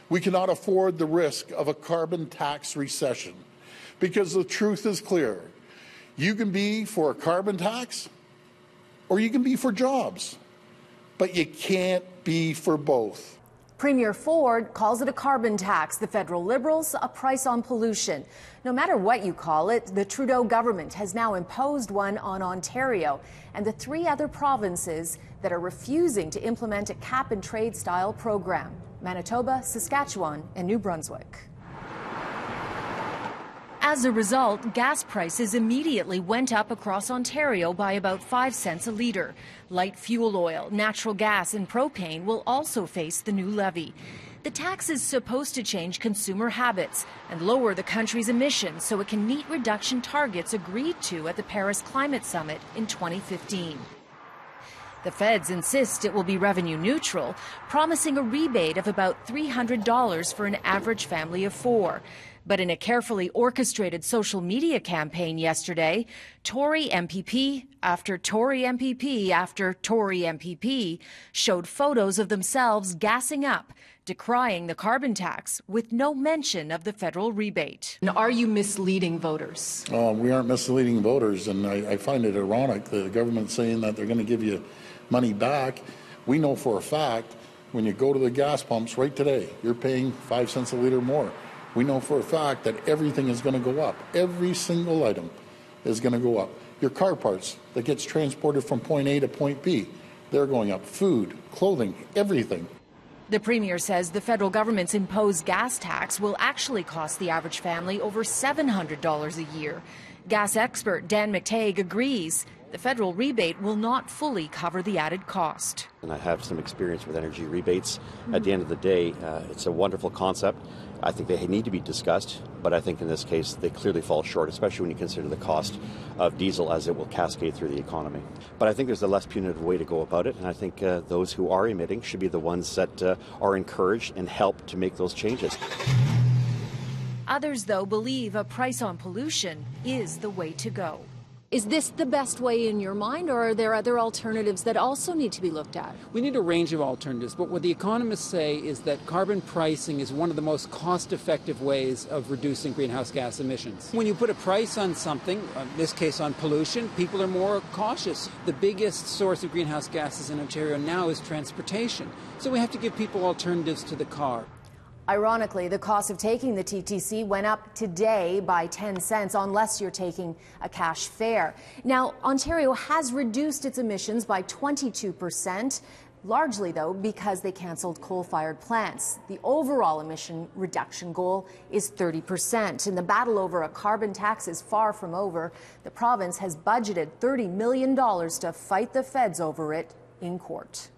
We cannot afford the risk of a carbon tax recession because the truth is clear. You can be for a carbon tax or you can be for jobs, but you can't be for both. Premier Ford calls it a carbon tax, the federal Liberals a price on pollution. No matter what you call it, the Trudeau government has now imposed one on Ontario and the 3 other provinces that are refusing to implement a cap-and-trade style program: Manitoba, Saskatchewan, and New Brunswick. As a result, gas prices immediately went up across Ontario by about 5 cents a litre. Light fuel oil, natural gas and propane will also face the new levy. The tax is supposed to change consumer habits and lower the country's emissions so it can meet reduction targets agreed to at the Paris Climate Summit in 2015. The feds insist it will be revenue neutral, promising a rebate of about $300 for an average family of 4. But in a carefully orchestrated social media campaign yesterday, Tory MPP after Tory MPP after Tory MPP showed photos of themselves gassing up, decrying the carbon tax with no mention of the federal rebate. And are you misleading voters? We aren't misleading voters, and I find it ironic that the government's saying that they're going to give you money back. We know for a fact when you go to the gas pumps right today, you're paying 5 cents a litre more. We know for a fact that everything is going to go up. Every single item is going to go up. Your car parts that gets transported from point A to point B, they're going up. Food, clothing, everything. The Premier says the federal government's imposed gas tax will actually cost the average family over $700 a year. Gas expert Dan McTague agrees the federal rebate will not fully cover the added cost. And I have some experience with energy rebates. At the end of the day, it's a wonderful concept. I think they need to be discussed, but I think in this case they clearly fall short, especially when you consider the cost of diesel as it will cascade through the economy. But I think there's a less punitive way to go about it, and I think those who are emitting should be the ones that are encouraged and help to make those changes. Others, though, believe a price on pollution is the way to go. Is this the best way in your mind, or are there other alternatives that also need to be looked at? We need a range of alternatives, but what the economists say is that carbon pricing is one of the most cost-effective ways of reducing greenhouse gas emissions. When you put a price on something, in this case on pollution, people are more cautious. The biggest source of greenhouse gases in Ontario now is transportation, so we have to give people alternatives to the car. Ironically, the cost of taking the TTC went up today by 10 cents unless you're taking a cash fare. Now, Ontario has reduced its emissions by 22%, largely, though, because they cancelled coal-fired plants. The overall emission reduction goal is 30%, and the battle over a carbon tax is far from over. The province has budgeted $30 million to fight the feds over it in court.